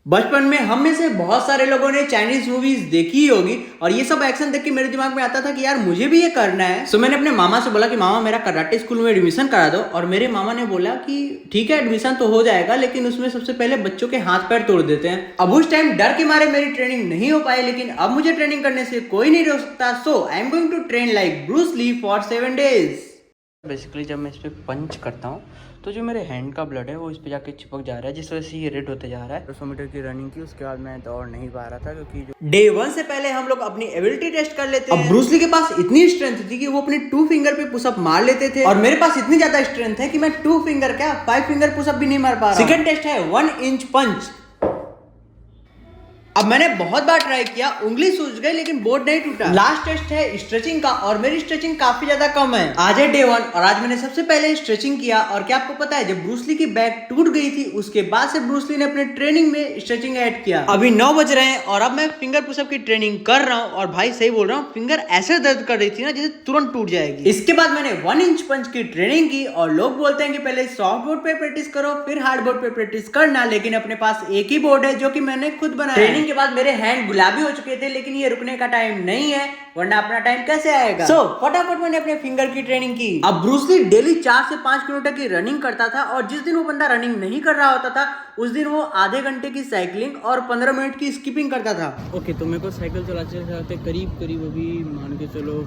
बचपन में हम में से बहुत सारे लोगों ने चाइनीज मूवीज देखी ही होगी और ये सब एक्शन देख के मेरे दिमाग में आता था कि यार मुझे भी ये करना है। सो मैंने अपने मामा से बोला कि मामा मेरा कराटे स्कूल में एडमिशन करा दो, और मेरे मामा ने बोला कि ठीक है एडमिशन तो हो जाएगा, लेकिन उसमें सबसे पहले बच्चों के हाथ पैर तोड़ देते हैं। अब उस टाइम डर के मारे मेरी ट्रेनिंग नहीं हो पाई, लेकिन अब मुझे ट्रेनिंग करने से कोई नहीं रोक सकता। So I am going to train like Bruce Lee for 7 days. Basically जब मैं इस पे पंच करता हूँ तो जो मेरे हैंड का ब्लड है वो इस पे जाके चिपक जा रहा है, जिस वजह से ये रेड होते जा रहा है। 200 मीटर की रनिंग की, उसके बाद मैं दौड़ नहीं पा रहा था क्योंकि डे 1 से पहले हम लोग अपनी एबिलिटी टेस्ट कर लेते हैं। अब ब्रूस ली के पास इतनी स्ट्रेंथ थी कि वो अपने 2 फिंगर पे पुशअप मार लेते थे, और मेरे पास इतनी ज्यादा स्ट्रेंथ है कि मैं 2 फिंगर क्या 5 फिंगर पुशअप भी नहीं मार पा रहा। सेकंड टेस्ट है 1 इंच पंच। अब मैंने बहुत बार ट्राई किया, उंगली सूज गई लेकिन बोर्ड नहीं टूटा। लास्ट टेस्ट है स्ट्रेचिंग का, और मेरी स्ट्रेचिंग काफी ज्यादा कम है। आज है डे 1 और आज मैंने सबसे पहले स्ट्रेचिंग किया। और क्या आपको पता है, जब ब्रूस ली की बैक टूट गई थी उसके बाद से ब्रूस ली ने अपने ट्रेनिंग में स्ट्रेचिंग ऐड किया। अभी 9 बज रहे हैं और अब मैं फिंगर पुशअप की ट्रेनिंग कर रहा हूँ, और भाई सही बोल रहा हूँ, फिंगर ऐसे दर्द कर रही थी ना जैसे तुरंत टूट जाएगी। इसके बाद मैंने 1 इंच पंच की ट्रेनिंग की, और लोग बोलते हैं कि पहले सॉफ्ट बोर्ड पे प्रैक्टिस करो फिर हार्ड बोर्ड पे प्रैक्टिस करना, लेकिन अपने पास एक ही बोर्ड है जो कि मैंने खुद बनाया। ट्रेनिंग के बाद मेरे हैंड गुलाबी हो चुके थे, लेकिन ये रुकने का टाइम नहीं है, वरना अपना टाइम कैसे आएगा। सो फटाफट मैंने अपने फिंगर की ट्रेनिंग की। अब ब्रूस ली डेली 4 से 5 किलोमीटर की रनिंग करता था, और जिस दिन वो बंदा रनिंग नहीं कर रहा होता था उस दिन वो आधे घंटे की साइकिलिंग और 15 मिनट की स्किपिंग करता था। ओके, तो मेरे को साइकिल चलाते चलाते करीब अभी मान के चलो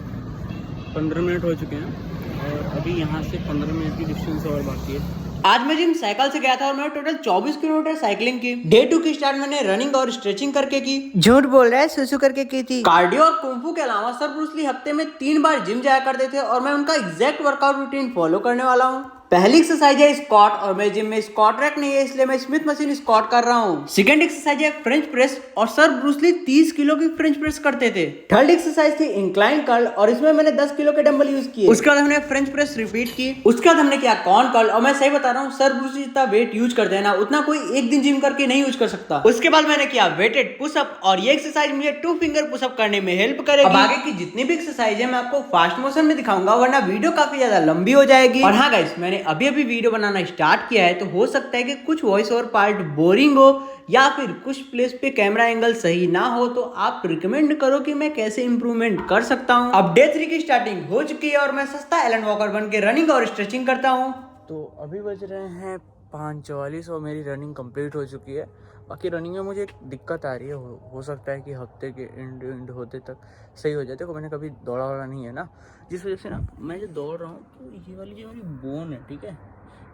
15 मिनट हो चुके हैं, और अभी यहाँ से 15 मिनट की डिस्टेंस और बाकी है। आज मैं जिम साइकिल से गया था और मैंने टोटल 24 किलोमीटर साइकिलिंग की। डे 2 की स्टार्ट मैंने रनिंग और स्ट्रेचिंग करके की। झूठ बोल रहा है, सुसु करके की थी। कार्डियो और कुंफू के अलावा सर ब्रूस ली हफ्ते में 3 बार जिम जाया करते थे, और मैं उनका एग्जैक्ट वर्कआउट रूटीन फॉलो करने वाला हूँ। पहली एक्सरसाइज है स्क्वाट, और मैं जिम में स्क्वाट रैक नहीं है इसलिए मैं स्मिथ मशीन स्क्वाट कर रहा हूँ। सेकंड एक्सरसाइज है फ्रेंच प्रेस, और सर ब्रूस ली 30 किलो की फ्रेंच प्रेस करते थे। थर्ड एक्सरसाइज थी इंक्लाइन कर्ल, और इसमें मैंने 10 किलो के डंबल यूज किए। उसके बाद हमने फ्रेंच प्रेस रिपीट की। उसके बाद हमने किया कॉर्न कर्ल, और मैं सही बता रहा हूँ, सर ब्रूस ली जितना वेट यूज करते हैं ना उतना कोई एक दिन जिम करके नहीं यूज कर सकता। उसके बाद मैंने किया वेटेड पुशअप, और ये एक्सरसाइज मुझे 2 फिंगर पुशअप करने में हेल्प करेगी। अब आगे की जितनी भी एक्सरसाइज है मैं आपको फास्ट मोशन में दिखाऊंगा, वरना वीडियो काफी ज्यादा लंबी हो जाएगी। और हाँ गाइस, मैंने अभी वीडियो बनाना स्टार्ट किया है, तो हो सकता है कि कुछ वॉइस ओवर पार्ट बोरिंग हो, या फिर कुछ प्लेस पे कैमरा एंगल सही ना हो, तो आप रिकमेंड करो कि मैं कैसे इंप्रूवमेंट कर सकता हूं। अब डे 3 की स्टार्टिंग हो चुकी है और मैं सस्ता एलन वॉकर बन के रनिंग और स्ट्रेचिंग करता हूं। तो अभी बज रहे हैं 5:44 और मेरी रनिंग कंप्लीट हो चुकी है। बाकी रनिंग में मुझे एक दिक्कत आ रही है, हो सकता है कि हफ्ते के एंड होते तक सही हो जाए। देखो मैंने कभी दौड़ा वाला नहीं है ना, जिस वजह से ना मैं जो दौड़ रहा हूँ तो ये वाली जो मेरी बोन है, ठीक है,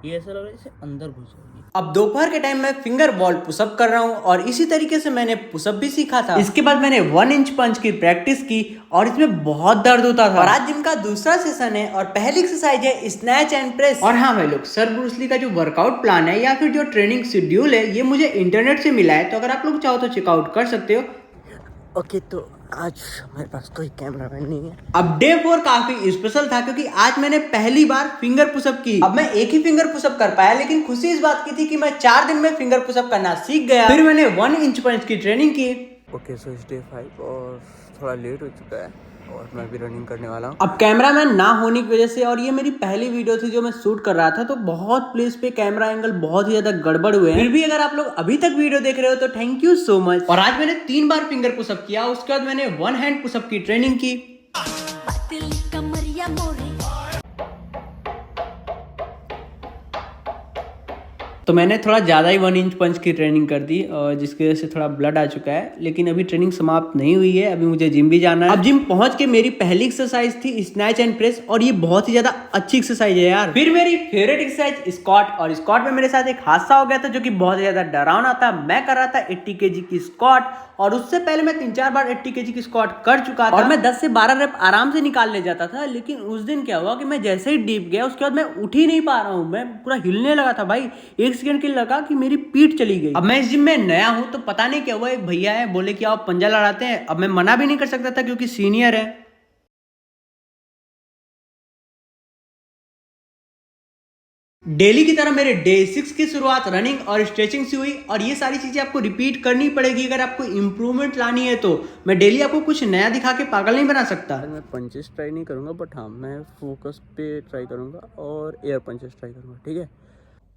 ये ऐसा लग रहा है जैसे अंदर घुस जाएगी। अब दोपहर के टाइम में फिंगर बॉल पुशअप कर रहा हूँ, और इसी तरीके से मैंने पुशअप भी सीखा था। इसके बाद मैंने 1 इंच पंच की प्रैक्टिस की, और इसमें बहुत दर्द होता था। और आज जिम का दूसरा सेशन है, और पहली एक्सरसाइज है स्नैच एंड प्रेस। और हाँ भाई लोग, सर ब्रूस ली का जो वर्कआउट प्लान है या फिर जो ट्रेनिंग शेड्यूल है, ये मुझे इंटरनेट से मिला है, तो अगर आप लोग चाहो तो चेकआउट कर सकते हो। ओके, तो आज मेरे पास कोई कैमरामैन नहीं है। अब डे 4 काफी स्पेशल था क्योंकि आज मैंने पहली बार फिंगर पुशअप की। अब मैं एक ही फिंगर पुशअप कर पाया, लेकिन खुशी इस बात की थी कि मैं 4 दिन में फिंगर पुशअप करना सीख गया। फिर मैंने 1 इंच पंच की ट्रेनिंग की। ओके, सो इस डे 5 और थोड़ा लेट हो चुका है, और मैं भी रनिंग करने वाला हूँ। अब कैमरामैन ना होने की वजह से, और ये मेरी पहली वीडियो थी जो मैं शूट कर रहा था, तो बहुत प्लेस पे कैमरा एंगल बहुत ही ज्यादा गड़बड़ हुए हैं। फिर भी अगर आप लोग अभी तक वीडियो देख रहे हो तो थैंक यू सो मच। और आज मैंने 3 बार फिंगर पुशअप किया, उसके बाद मैंने 1 हैंड पुशअप की ट्रेनिंग की। तो मैंने थोड़ा ज़्यादा ही 1 इंच पंच की ट्रेनिंग कर दी, और जिसकी वजह से थोड़ा ब्लड आ चुका है, लेकिन अभी ट्रेनिंग समाप्त नहीं हुई है, अभी मुझे जिम भी जाना है। अब जिम पहुंच के मेरी पहली एक्सरसाइज थी स्नैच एंड प्रेस, और ये बहुत ही ज़्यादा अच्छी एक्सरसाइज है यार। फिर मेरी फेवरेट एक्सरसाइज स्क्वाट, और स्क्वाट में मेरे साथ एक हादसा हो गया था जो कि बहुत ज़्यादा डरावना था। मैं कर रहा था 80 kg की स्क्वाट, और उससे पहले मैं 3-4 बार 80 kg की स्क्वाट कर चुका था, और मैं 10 से 12 रेप आराम से निकाल ले जाता था। लेकिन उस दिन क्या हुआ कि मैं जैसे ही डीप गया उसके बाद मैं उठ ही नहीं पा रहा हूँ, मैं पूरा हिलने लगा था भाई। 1 सेकंड के लिए लगा कि मेरी पीठ चली गई। अब मैं इस जिम में नया हूँ, तो पता नहीं क्या हुआ, एक भैया है बोले कि आप पंजा लड़ाते हैं। अब मैं मना भी नहीं कर सकता था क्योंकि सीनियर है। डेली की तरह मेरे डे 6 की शुरुआत रनिंग और स्ट्रेचिंग से हुई, और ये सारी चीजें आपको रिपीट करनी पड़ेगी अगर आपको इंप्रूवमेंट लानी है। तो मैं डेली आपको कुछ नया दिखा के पागल नहीं बना सकता। मैं पंचेस ट्राई नहीं करूंगा, बट हाँ मैं फोकस पे ट्राई करूंगा और एयर पंचेस ट्राई करूंगा, ठीक है।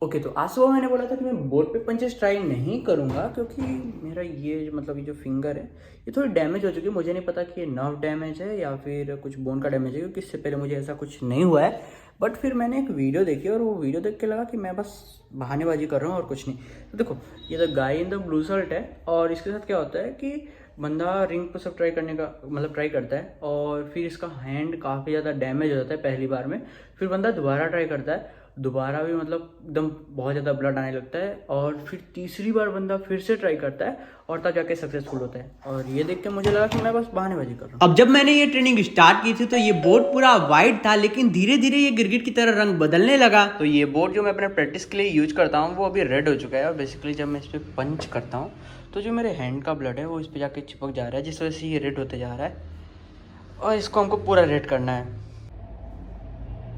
ओके तो आज सुबह मैंने बोला था कि मैं बोर्ड पे पंचेस ट्राई नहीं करूँगा क्योंकि मेरा ये मतलब ये जो फिंगर है ये थोड़ी डैमेज हो चुकी है। मुझे नहीं पता कि ये नर्व डैमेज है या फिर कुछ बोन का डैमेज है, क्योंकि इससे पहले मुझे ऐसा कुछ नहीं हुआ है। बट फिर मैंने एक वीडियो देखी और वो वीडियो देख के लगा कि मैं बस बहानेबाजी कर रहा हूँ और कुछ नहीं। तो देखो, ये the guy in the blue shirt है और इसके साथ क्या होता है कि बंदा रिंग पुशअप ट्राई करने का मतलब ट्राई करता है और फिर इसका हैंड काफ़ी ज़्यादा डैमेज हो जाता है पहली बार में। फिर बंदा दोबारा ट्राई करता है, दोबारा भी मतलब एकदम बहुत ज़्यादा ब्लड आने लगता है और फिर तीसरी बार बंदा फिर से ट्राई करता है और तब जाके सक्सेसफुल होता है। और ये देख के मुझे लगा कि मैं बस बहानेबाजी कर रहा हूँ। अब जब मैंने ये ट्रेनिंग स्टार्ट की थी तो ये बोर्ड पूरा वाइट था, लेकिन धीरे धीरे ये गिरगिट की तरह रंग बदलने लगा। तो ये बोर्ड जो मैं अपने प्रैक्टिस के लिए यूज करता हूँ वो अभी रेड हो चुका है और बेसिकली जब मैं इस पर पंच करता हूँ तो जो मेरे हैंड का ब्लड है वो इस पर जाके चिपक जा रहा है, जिस वजह से ये रेड होते जा रहा है और इसको हमको पूरा रेड करना है।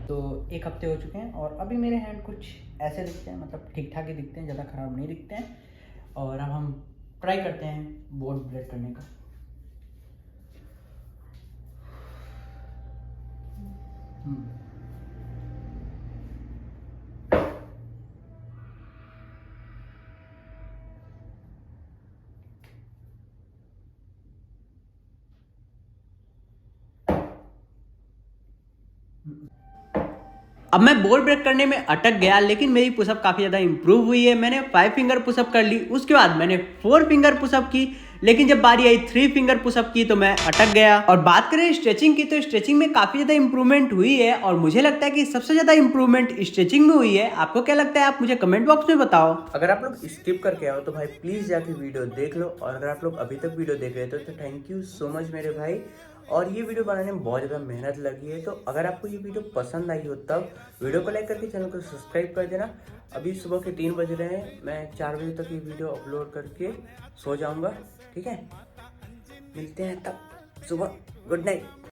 तो एक हफ्ते हो चुके हैं और अभी मेरे हैंड कुछ ऐसे दिखते हैं, मतलब ठीक ठाक ही दिखते हैं, ज़्यादा ख़राब नहीं दिखते हैं। और अब हम ट्राई करते हैं बोर्ड ब्लेड करने का। अब मैं बोर्ड ब्रेक करने में अटक गया, लेकिन मेरी पुशअप काफ़ी ज़्यादा इंप्रूव हुई है। मैंने 5 फिंगर पुशअप कर ली, उसके बाद मैंने 4 फिंगर पुशअप की, लेकिन जब बारी आई 3 फिंगर पुशअप की तो मैं अटक गया। और बात करें स्ट्रेचिंग की तो स्ट्रेचिंग में काफ़ी ज़्यादा इंप्रूवमेंट हुई है और मुझे लगता है कि सबसे ज़्यादा इंप्रूवमेंट स्ट्रेचिंग में हुई है। आपको क्या लगता है, आप मुझे कमेंट बॉक्स में बताओ। अगर आप लोग स्किप करके आओ तो भाई प्लीज़ जाके वीडियो देख लो, और अगर आप लोग अभी तक वीडियो देख रहे थे तो थैंक यू सो मच मेरे भाई। और ये वीडियो बनाने में बहुत ज़्यादा मेहनत लगी है, तो अगर आपको ये वीडियो पसंद आई हो तब वीडियो को लाइक करके चैनल को सब्सक्राइब कर देना। अभी सुबह के 3 बज रहे हैं, मैं 4 बजे तक ये वीडियो अपलोड करके सो जाऊंगा। ठीक है, मिलते हैं तब सुबह। Good night.